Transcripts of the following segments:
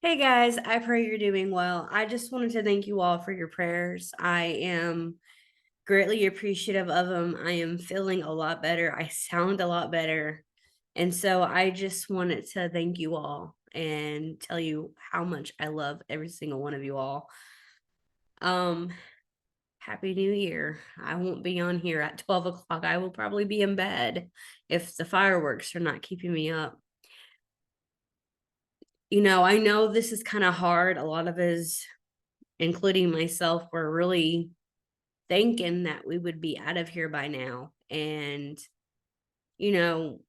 Hey guys, I pray you're doing well. I just wanted to thank you all for your prayers. I am greatly appreciative of them. I am feeling a lot better. I sound a lot better. And so I just wanted to thank you all and tell you how much I love every single one of you all. Um, Happy New Year. I won't be on here at 12 o'clock. I will probably be in bed if the fireworks are not keeping me up. I know this is kind of hard. A lot of us, including myself, were really thinking that we would be out of here by now. And, you know,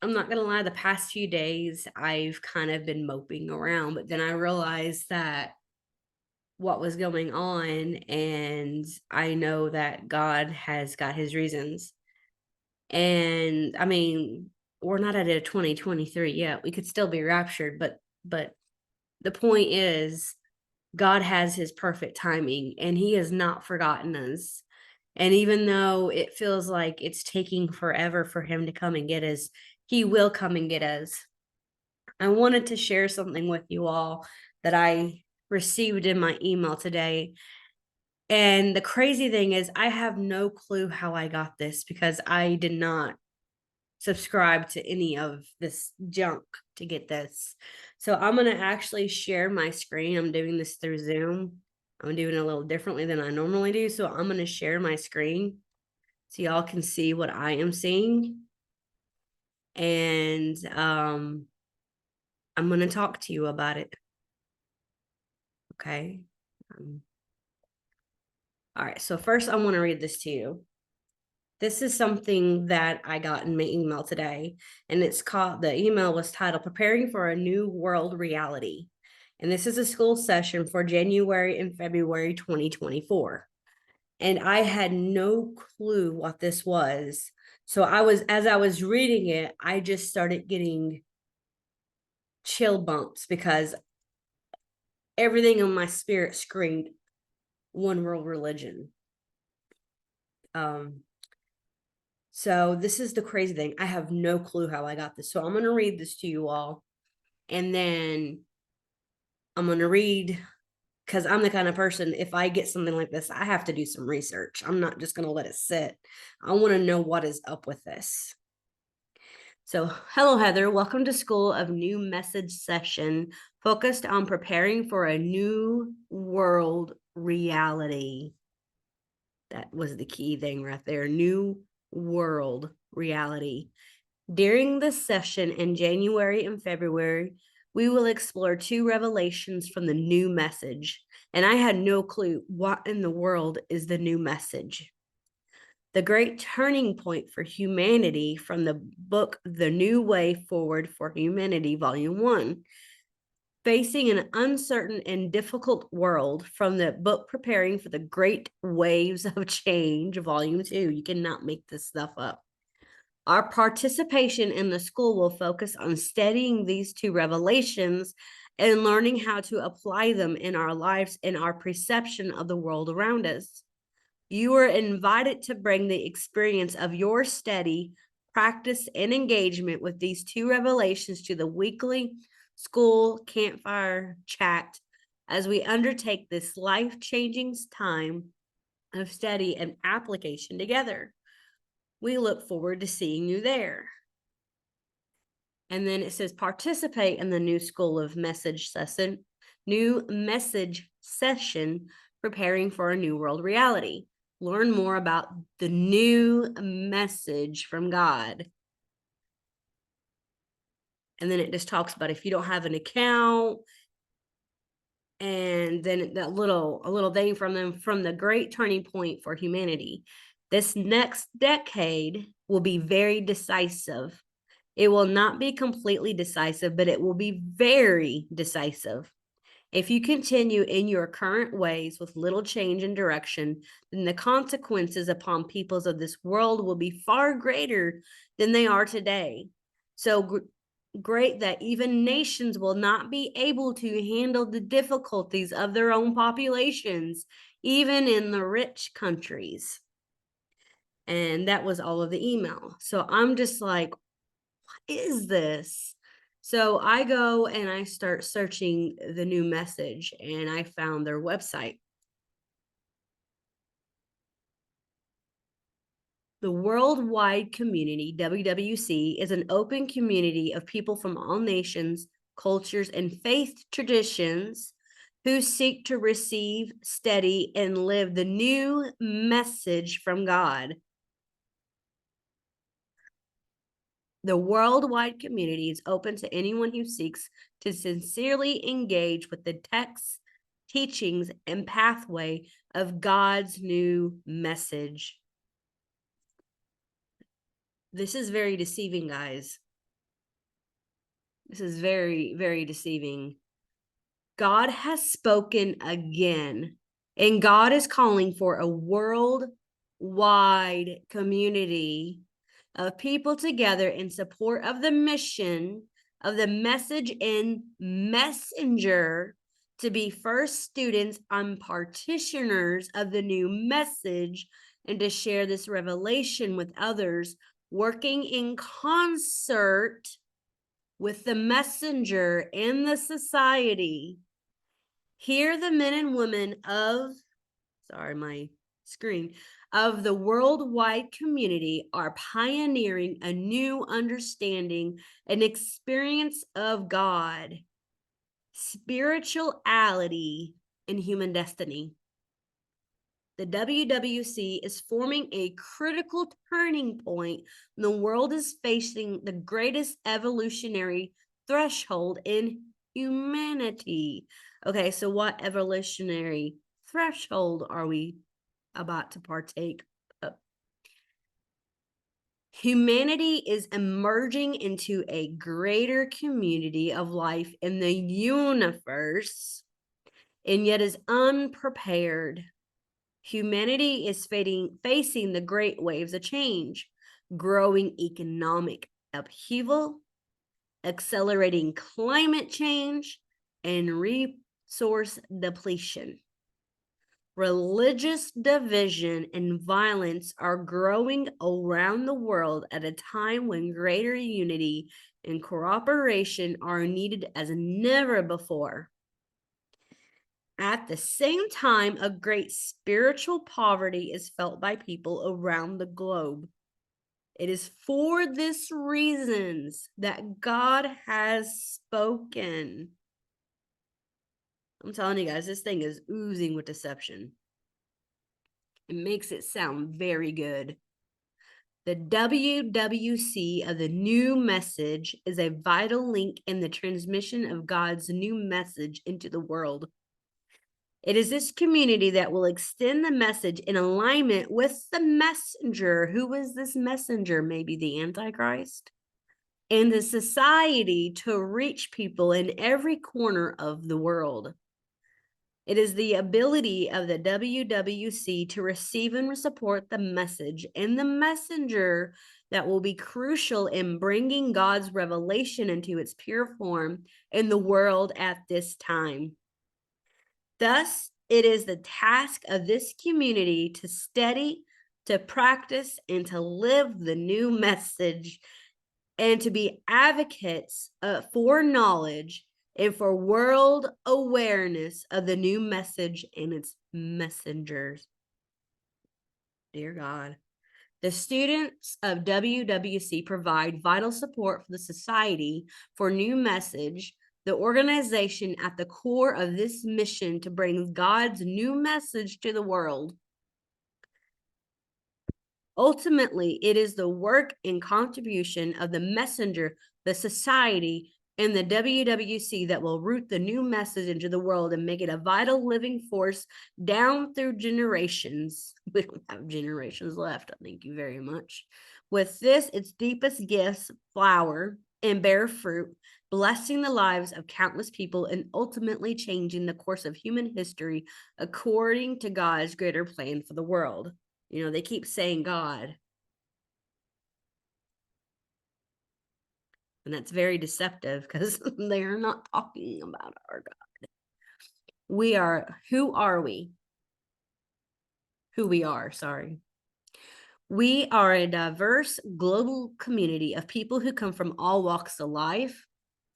I'm not going to lie, the past few days I've kind of been moping around, but then I realized that what was going on, and I know that God has got his reasons. And I mean, we're not at a 2023 yet. We could still be raptured, but the point is God has his perfect timing and he has not forgotten us. And even though it feels like it's taking forever for him to come and get us, he will come and get us. I wanted to share something with you all that I received in my email today. And the crazy thing is, I have no clue how I got this because I did not subscribe to any of this junk to get this. So I'm going to actually share my screen. I'm doing this through Zoom. I'm doing it a little differently than I normally do. So I'm going to share my screen so y'all can see what I am seeing. And I'm going to talk to you about it. Okay. All right. So first, I want to read this to you. This is something that I got in my email today, and the email was titled Preparing for a New World Reality. And this is a school session for January and February 2024. And I had no clue what this was. So as I was reading it, I just started getting chill bumps because everything in my spirit screamed one world religion. So this is the crazy thing. I have no clue how I got this. So I'm going to read this to you all. And then I'm going to read, because I'm the kind of person, if I get something like this, I have to do some research. I'm not just going to let it sit. I want to know what is up with this. So, hello, Heather. Welcome to School of New Message Session, focused on preparing for a new world reality. That was the key thing right there. New world reality. During this session in January and February, we will explore two revelations from the new message. And I had no clue what in the world is the new message. The great turning point for humanity from the book, The New Way Forward for Humanity, Volume 1. Facing an uncertain and difficult world, from the book Preparing for the Great Waves of Change, Volume 2. You cannot make this stuff up. Our participation in the school will focus on studying these two revelations and learning how to apply them in our lives and our perception of the world around us. You are invited to bring the experience of your study, practice, and engagement with these two revelations to the weekly school campfire chat as we undertake this life-changing time of study and application together. We look forward to seeing you there. And then it says participate in the new message session, preparing for a new world reality. Learn more about the new message from God. And then it just talks about if you don't have an account, and then a little thing from them, from the great turning point for humanity. This next decade will be very decisive. It will not be completely decisive, but it will be very decisive. If you continue in your current ways with little change in direction, then the consequences upon peoples of this world will be far greater than they are today. So great that even nations will not be able to handle the difficulties of their own populations, even in the rich countries. And that was all of the email. So I'm just like, what is this? So I go and I start searching the new message, and I found their website. The worldwide community, WWC, is an open community of people from all nations, cultures, and faith traditions who seek to receive, study, and live the new message from God. The worldwide community is open to anyone who seeks to sincerely engage with the texts, teachings, and pathway of God's new message. This is very deceiving, guys. This is very, very deceiving. God has spoken again, and God is calling for a worldwide community of people together in support of the mission of the message and messenger to be first students and partitioners of the new message, and to share this revelation with others, working in concert with the messenger and the society. Here, the men and women of, sorry, my screen, of the worldwide community are pioneering a new understanding and experience of God, spirituality, and human destiny. The WWC is forming a critical turning point. The world is facing the greatest evolutionary threshold in humanity. Okay, so what evolutionary threshold are we about to partake of? Humanity is emerging into a greater community of life in the universe, and yet is unprepared. Humanity is facing the great waves of change, growing economic upheaval, accelerating climate change, and resource depletion. Religious division and violence are growing around the world at a time when greater unity and cooperation are needed as never before. At the same time, a great spiritual poverty is felt by people around the globe. It is for this reasons that God has spoken. I'm telling you guys, this thing is oozing with deception. It makes it sound very good. The WWC of the new message is a vital link in the transmission of God's new message into the world. It is this community that will extend the message in alignment with the messenger. Who is this messenger? Maybe the Antichrist? And the society to reach people in every corner of the world. It is the ability of the WWC to receive and support the message and the messenger that will be crucial in bringing God's revelation into its pure form in the world at this time. Thus, it is the task of this community to study, to practice, and to live the new message, and to be advocates for knowledge and for world awareness of the new message and its messengers. Dear God. The students of WWC provide vital support for the Society for New Message, the organization at the core of this mission to bring God's new message to the world. Ultimately, it is the work and contribution of the messenger, the society, and the WWC that will root the new message into the world and make it a vital living force down through generations. We don't have generations left. Thank you very much. With this, its deepest gifts flower and bear fruit, blessing the lives of countless people and ultimately changing the course of human history according to God's greater plan for the world. You know, they keep saying God. And that's very deceptive because they are not talking about our God. Who are we? Who we are, sorry. We are a diverse global community of people who come from all walks of life,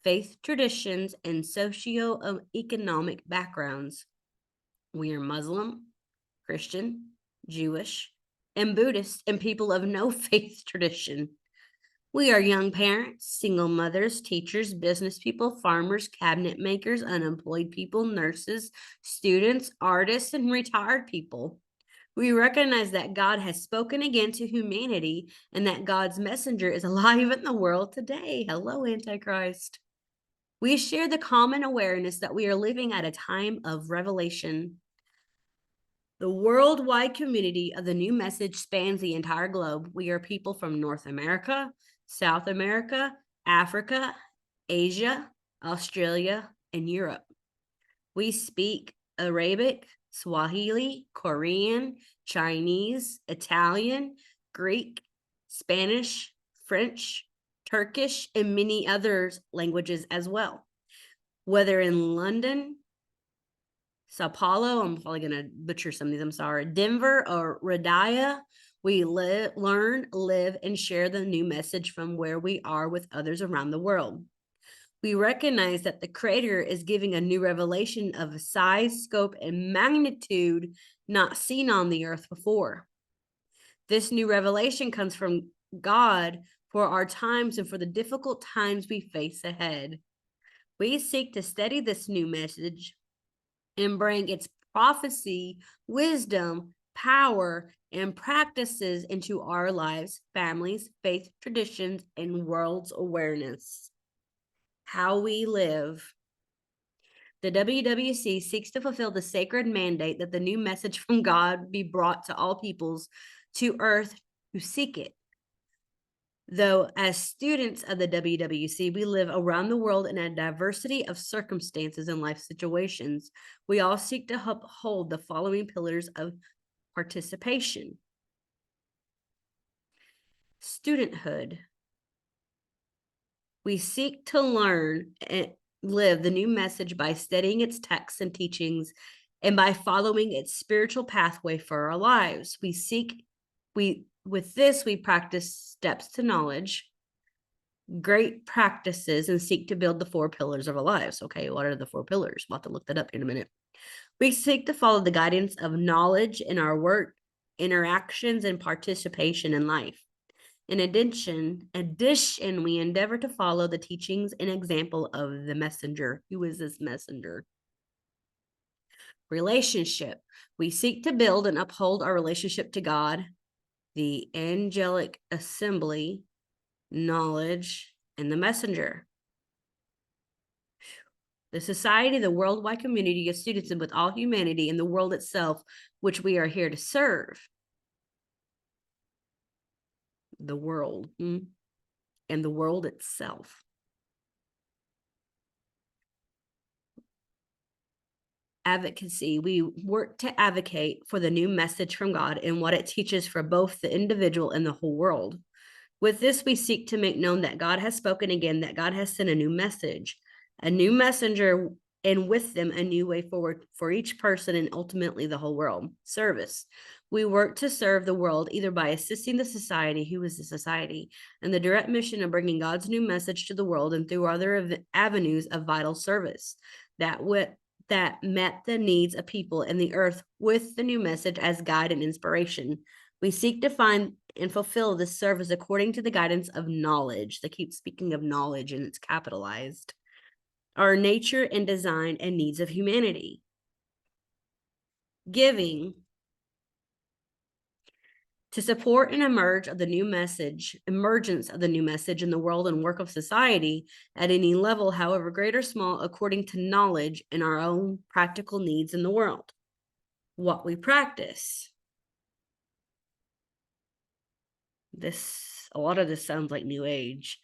faith traditions, and socioeconomic backgrounds. We are Muslim, Christian, Jewish, and Buddhist, and people of no faith tradition. We are young parents, single mothers, teachers, business people, farmers, cabinet makers, unemployed people, nurses, students, artists, and retired people. We recognize that God has spoken again to humanity and that God's messenger is alive in the world today. Hello, Antichrist. We share the common awareness that we are living at a time of revelation. The worldwide community of the new message spans the entire globe. We are people from North America, South America, Africa, Asia, Australia, and Europe. We speak Arabic, Swahili, Korean, Chinese, Italian, Greek, Spanish, French, Turkish, and many other languages as well. Whether in London, Sao Paulo, I'm probably going to butcher some of these, I'm sorry, Denver or Radia, we learn, live, and share the new message from where we are with others around the world. We recognize that the Creator is giving a new revelation of a size, scope, and magnitude not seen on the earth before. This new revelation comes from God for our times and for the difficult times we face ahead. We seek to study this new message and bring its prophecy, wisdom, power, and practices into our lives, families, faith traditions, and world's awareness. How we live. The WWC seeks to fulfill the sacred mandate that the new message from God be brought to all peoples to earth who seek it. Though, as students of the WWC, we live around the world in a diversity of circumstances and life situations, we all seek to uphold the following pillars of participation. Studenthood. We seek to learn and live the new message by studying its texts and teachings and by following its spiritual pathway for our lives. With this, we practice steps to knowledge, great practices, and seek to build the 4 pillars of our lives. Okay, what are the 4 pillars? We'll have to look that up in a minute. We seek to follow the guidance of knowledge in our work, interactions, and participation in life. In addition, we endeavor to follow the teachings and example of the messenger. Who is this messenger? Relationship. We seek to build and uphold our relationship to God, the angelic assembly, knowledge, and the messenger. The society, the worldwide community of students, and with all humanity and the world itself, which we are here to serve. The world and the world itself. Advocacy. We work to advocate for the new message from God and what it teaches for both the individual and the whole world. With this, we seek to make known that God has spoken again, that God has sent a new message, a new messenger, and with them a new way forward for each person and ultimately the whole world. Service. We work to serve the world either by assisting the society, who is the society, and the direct mission of bringing God's new message to the world and through other avenues of vital service that met the needs of people in the earth with the new message as guide and inspiration. We seek to find and fulfill this service according to the guidance of knowledge. They keep speaking of knowledge and it's capitalized. Our nature and design and needs of humanity. Giving. To support an emergence of the new message in the world and work of society at any level, however great or small, according to knowledge and our own practical needs in the world. What we practice. A lot of this sounds like New Age.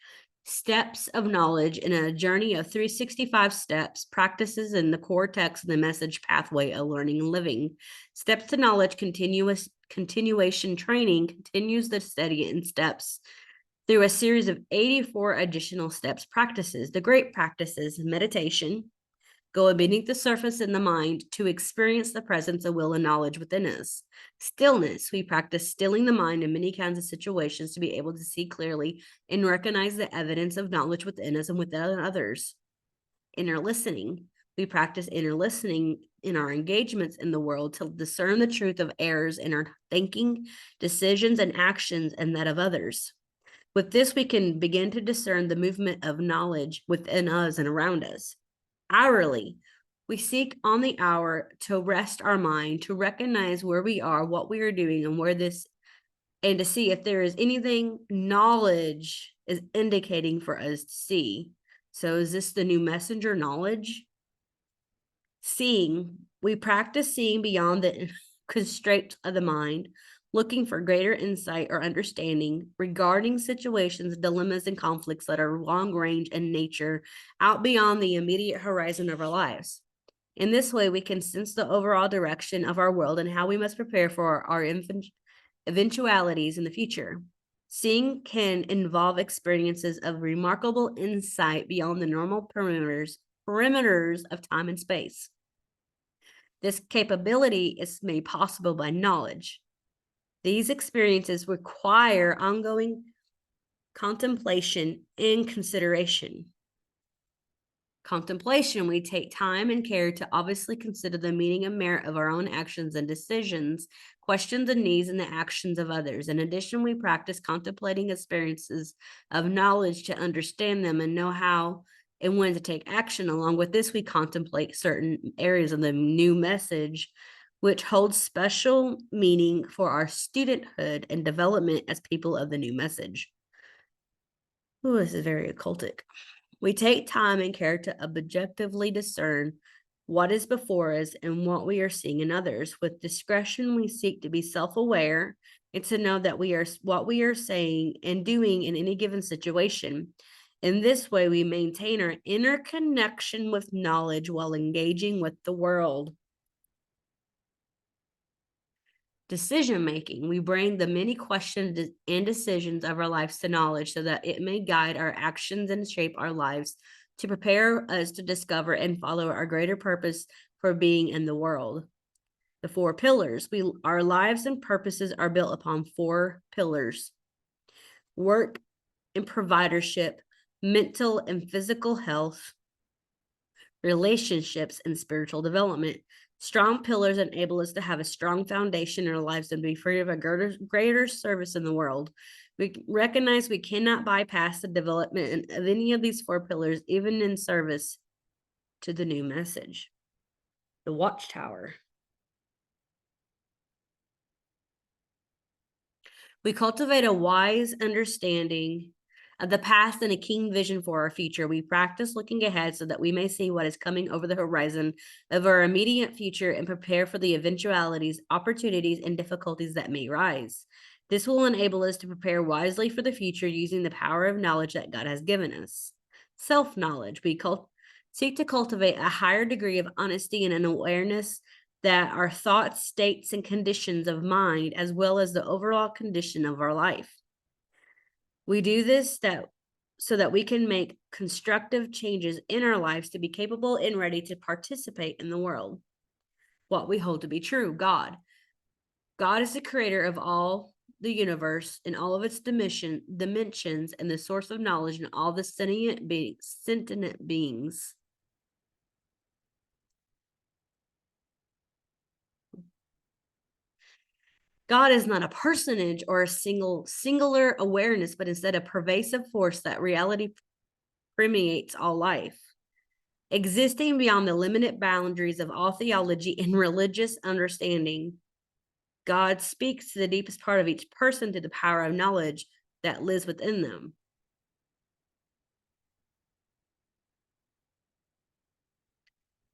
Steps of knowledge in a journey of 365 steps, practices in the core text of the message pathway of learning and living. Steps to knowledge, continuation training continues the study in steps through a series of 84 additional steps practices. The great practices: meditation, go beneath the surface in the mind to experience the presence of will and knowledge within us. Stillness, we practice stilling the mind in many kinds of situations to be able to see clearly and recognize the evidence of knowledge within us and within others. Inner listening, we practice inner listening in our engagements in the world to discern the truth of errors in our thinking, decisions, and actions, and that of others. With this, we can begin to discern the movement of knowledge within us and around us. Hourly, we seek on the hour to rest our mind, to recognize where we are, what we are doing, and to see if there is anything knowledge is indicating for us to see. So is this the new messenger knowledge? Seeing, we practice seeing beyond the constraints of the mind, looking for greater insight or understanding regarding situations, dilemmas, and conflicts that are long range in nature, out beyond the immediate horizon of our lives. In this way, we can sense the overall direction of our world and how we must prepare for our eventualities in the future. Seeing can involve experiences of remarkable insight beyond the normal perimeters of time and space. This capability is made possible by knowledge. These experiences require ongoing contemplation and consideration. Contemplation, we take time and care to obviously consider the meaning and merit of our own actions and decisions, questions and needs, and the actions of others. In addition, we practice contemplating experiences of knowledge to understand them and know how and when to take action. Along with this, we contemplate certain areas of the new message, which holds special meaning for our studenthood and development as people of the new message. Ooh, this is very occultic. We take time and care to objectively discern what is before us and what we are seeing in others. With discretion, we seek to be self-aware and to know that what we are saying and doing in any given situation. In this way, we maintain our inner connection with knowledge while engaging with the world. Decision-making, we bring the many questions and decisions of our lives to knowledge so that it may guide our actions and shape our lives to prepare us to discover and follow our greater purpose for being in the world. The 4 pillars, our lives and purposes are built upon 4 pillars: work and providership, mental and physical health, relationships, and spiritual development. Strong pillars enable us to have a strong foundation in our lives and be free of a greater service in the world. We recognize we cannot bypass the development of any of these 4 pillars, even in service to the new message. The Watchtower. We cultivate a wise understanding of the past and a keen vision for our future. We practice looking ahead so that we may see what is coming over the horizon of our immediate future and prepare for the eventualities, opportunities, and difficulties that may rise. This will enable us to prepare wisely for the future using the power of knowledge that God has given us. Self-knowledge. We seek to cultivate a higher degree of honesty and an awareness that our thoughts, states, and conditions of mind, as well as the overall condition of our life. We do this so that we can make constructive changes in our lives to be capable and ready to participate in the world. What we hold to be true, God. God is the creator of all the universe and all of its dimensions and the source of knowledge and all the sentient beings. God is not a personage or a singular awareness, but instead a pervasive force that reality permeates all life. Existing beyond the limited boundaries of all theology and religious understanding, God speaks to the deepest part of each person through the power of knowledge that lives within them.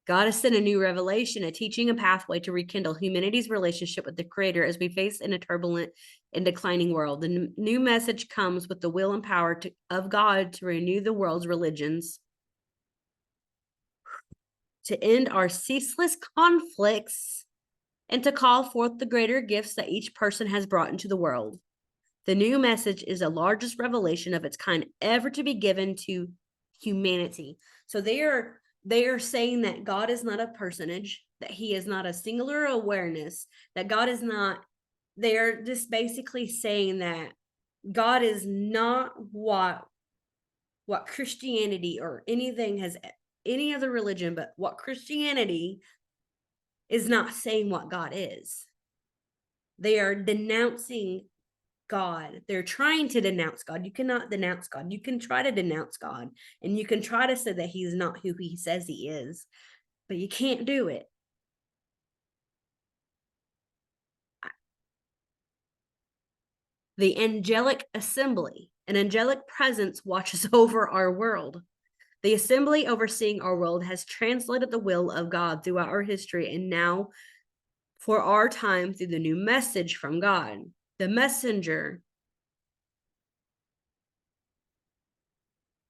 God has sent a new revelation, a teaching, a pathway to rekindle humanity's relationship with the Creator as we face in a turbulent and declining world. The new message comes with the will and power of God to renew the world's religions, to end our ceaseless conflicts, and to call forth the greater gifts that each person has brought into the world. The new message is the largest revelation of its kind ever to be given to humanity. So they are They are saying that God is not a personage, that he is not a singular awareness, that God is not, they're just basically saying that God is not what Christianity or anything has, any other religion, but what Christianity is not saying what God is. They are denouncing God. They're trying to denounce God. You cannot denounce God. You can try to denounce God, and you can try to say that he's not who he says he is, but you can't do it. The angelic assembly, an angelic presence watches over our world. The assembly overseeing our world has translated the will of God throughout our history, and now for our time through the new message from God. The messenger.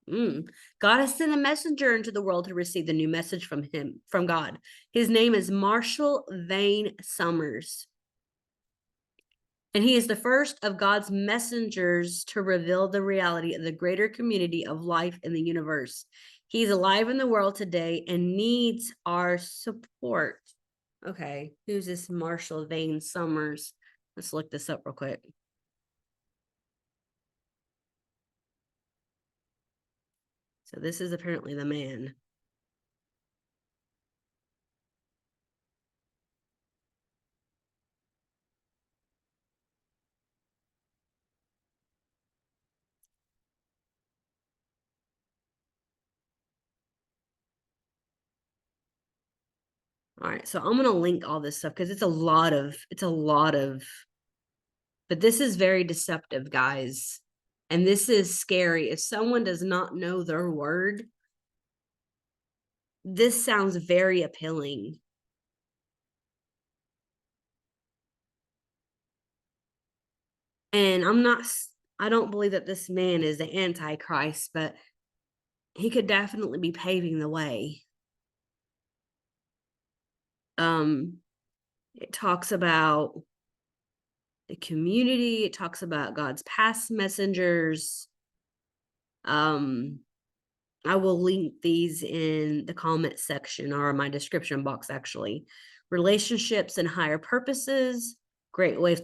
God has sent a messenger into the world to receive the new message from him, from God. His name is Marshall Vane Summers. And he is the first of God's messengers to reveal the reality of the greater community of life in the universe. He's alive in the world today and needs our support. Okay, who's this Marshall Vane Summers? Let's look this up real quick. So this is apparently the man. All right, so I'm gonna link all this stuff because it's a lot of, but this is very deceptive, guys. And this is scary. If someone does not know their word, this sounds very appealing. And I don't believe that this man is the Antichrist, but he could definitely be paving the way. It talks about the community, it talks about God's past messengers. I will link these in the comment section or my description box, actually. Relationships and higher purposes, great ways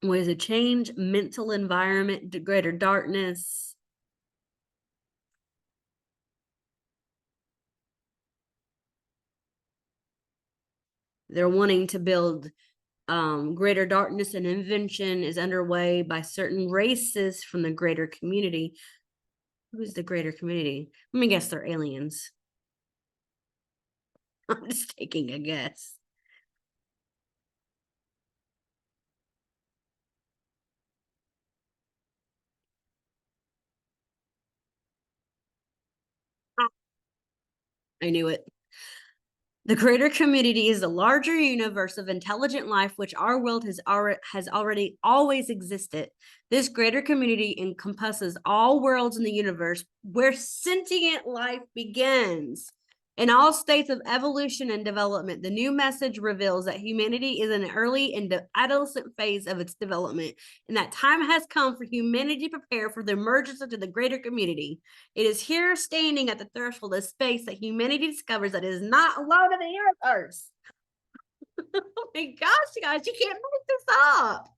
of change, mental environment, greater darkness. They're wanting to build greater darkness, and invention is underway by certain races from the greater community. Who's the greater community? Let me guess, they're aliens. I'm just taking a guess. I knew it. The greater community is the larger universe of intelligent life which our world has already always existed. This greater community encompasses all worlds in the universe where sentient life begins. In all states of evolution and development, the new message reveals that humanity is in an early and adolescent phase of its development, and that time has come for humanity to prepare for the emergence into the greater community. It is here, standing at the threshold of space, that humanity discovers that it is not alone in the universe. Oh my gosh, guys, you can't make this up.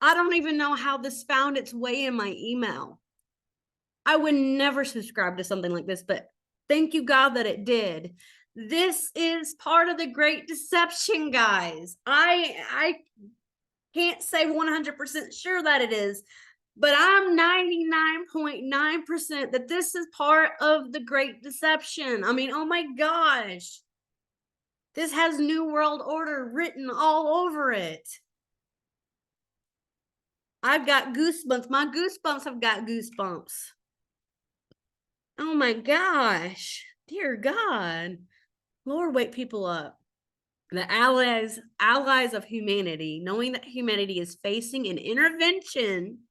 I don't even know how this found its way in my email. I would never subscribe to something like this, but thank you, God, that it did. This is part of the great deception, guys. I can't say 100% sure that it is, but I'm 99.9% that this is part of the great deception. I mean, oh my gosh. This has New World Order written all over it. I've got goosebumps. My goosebumps have got goosebumps. Oh my gosh. Dear God. Lord, wake people up. The allies of humanity, knowing that humanity is facing an intervention,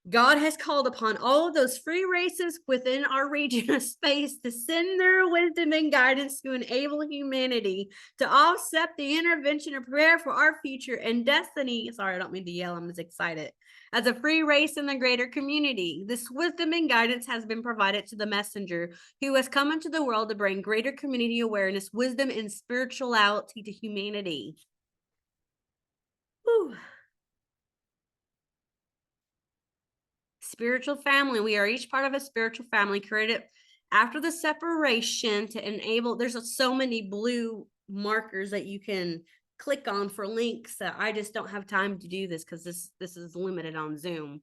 God has called upon all of those free races within our region of space to send their wisdom and guidance to enable humanity to offset the intervention and prepare for our future and destiny. Sorry, I don't mean to yell. I'm just excited. as a free race in the greater community. This wisdom and guidance has been provided to the messenger who has come into the world to bring greater community awareness, wisdom, and spirituality to humanity. Whew. Spiritual family. We are each part of a spiritual family created after the separation to enable. There's so many blue markers that you can click on for links that I just don't have time to do this because this is limited on Zoom.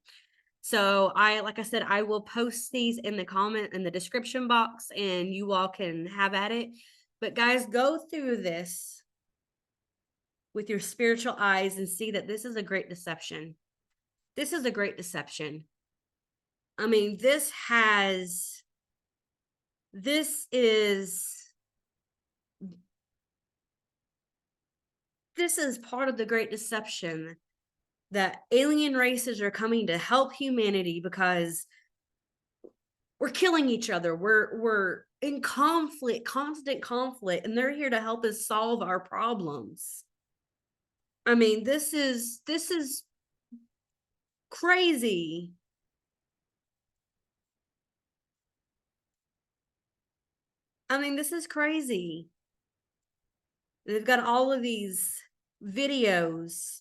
So like I said, I will post these in the description box and you all can have at it. But guys, go through this with your spiritual eyes and see that this is a great deception. This is a great deception. I mean, this is part of the great deception that alien races are coming to help humanity because we're killing each other. We're in conflict, constant conflict, and they're here to help us solve our problems. I mean, this is crazy. I mean, this is crazy. They've got all of these videos,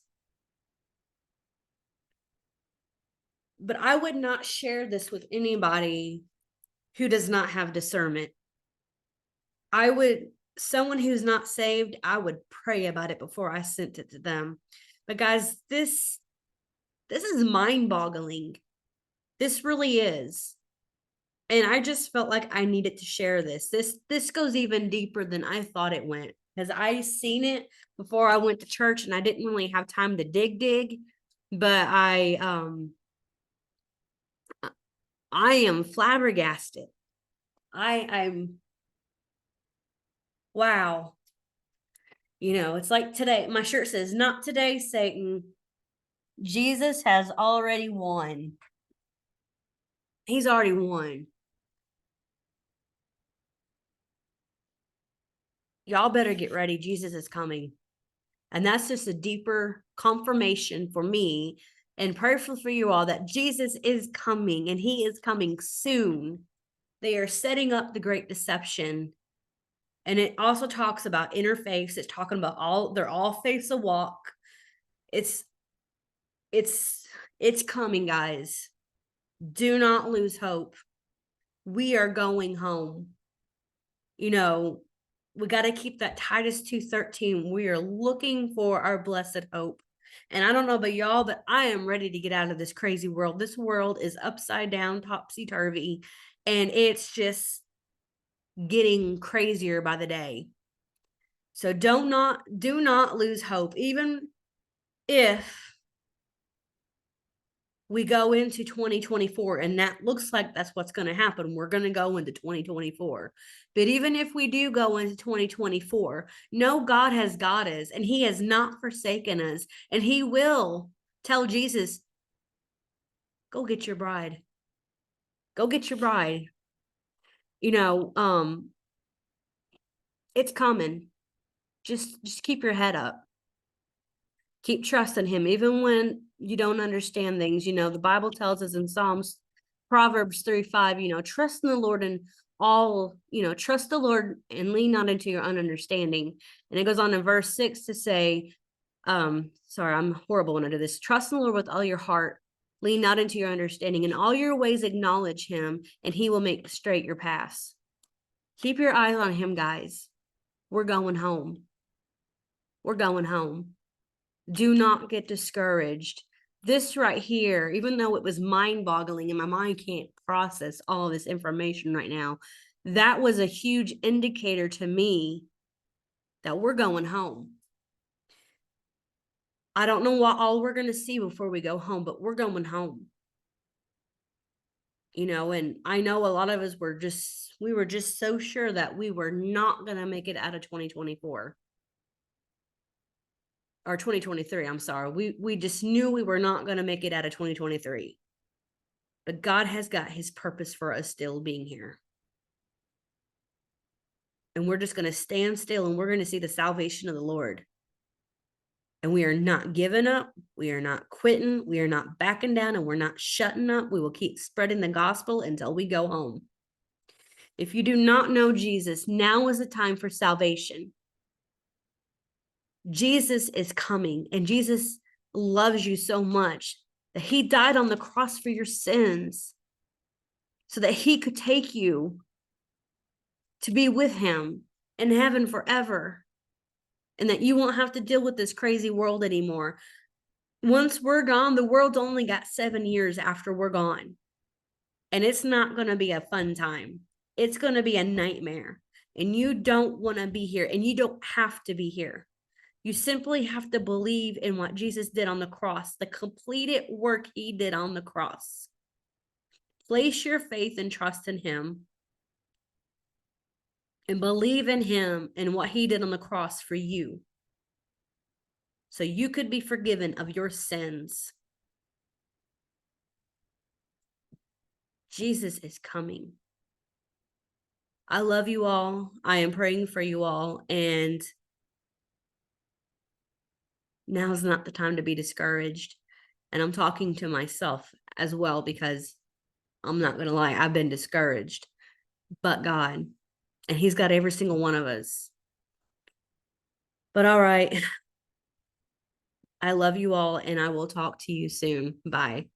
but I would not share this with anybody who does not have discernment. Someone who's not saved, I would pray about it before I sent it to them. But guys, this is mind-boggling. This really is. And I just felt like I needed to share this. This goes even deeper than I thought it went, because I seen it before I went to church and I didn't really have time to dig, but I am flabbergasted. I'm wow. You know, it's like today, my shirt says, "Not today, Satan. Jesus has already won." He's already won. Y'all better get ready. Jesus is coming. And that's just a deeper confirmation for me and prayerful for you all that Jesus is coming and he is coming soon. They are setting up the great deception. And it also talks about interface. It's talking about they're all face a walk. It's coming, guys. Do not lose hope. We are going home. You know, we got to keep that Titus 2:13. We are looking for our blessed hope. And I don't know about y'all, but I am ready to get out of this crazy world. This world is upside down, topsy-turvy, and it's just getting crazier by the day. So do not lose hope. Even if we go into 2024 and that looks like that's what's going to happen, we're going to go into 2024. But even if we do go into 2024, know God has got us and he has not forsaken us, and he will tell Jesus, go get your bride. Go get your bride. You know, it's coming. Just keep your head up. Keep trusting him, even when you don't understand things. You know, the Bible tells us in Proverbs 3:5, trust in the Lord and trust the Lord and lean not into your own understanding. And it goes on in verse 6 to say, sorry, I'm horrible when I do this. Trust in the Lord with all your heart, lean not into your understanding, in all your ways acknowledge him, and he will make straight your paths. Keep your eyes on him, guys. We're going home. We're going home. Do not get discouraged. This right here, even though it was mind-boggling and my mind can't process all of this information right now, that was a huge indicator to me that we're going home. I don't know what all we're going to see before we go home, but we're going home. And I know a lot of us we were just so sure that we were not going to make it out of 2024. Or 2023, I'm sorry. We just knew we were not going to make it out of 2023. But God has got his purpose for us still being here. And we're just going to stand still and we're going to see the salvation of the Lord. And we are not giving up. We are not quitting. We are not backing down, and we're not shutting up. We will keep spreading the gospel until we go home. If you do not know Jesus, now is the time for salvation. Jesus is coming, and Jesus loves you so much that he died on the cross for your sins so that he could take you to be with him in heaven forever, and that you won't have to deal with this crazy world anymore. Once we're gone, the world's only got 7 years after we're gone. And it's not going to be a fun time. It's going to be a nightmare. And you don't want to be here, and you don't have to be here. You simply have to believe in what Jesus did on the cross, the completed work he did on the cross. Place your faith and trust in him, and believe in him and what he did on the cross for you, so you could be forgiven of your sins. Jesus is coming. I love you all. I am praying for you all. And now's not the time to be discouraged. And I'm talking to myself as well, because I'm not going to lie, I've been discouraged. But God, and he's got every single one of us. But all right. I love you all, and I will talk to you soon. Bye.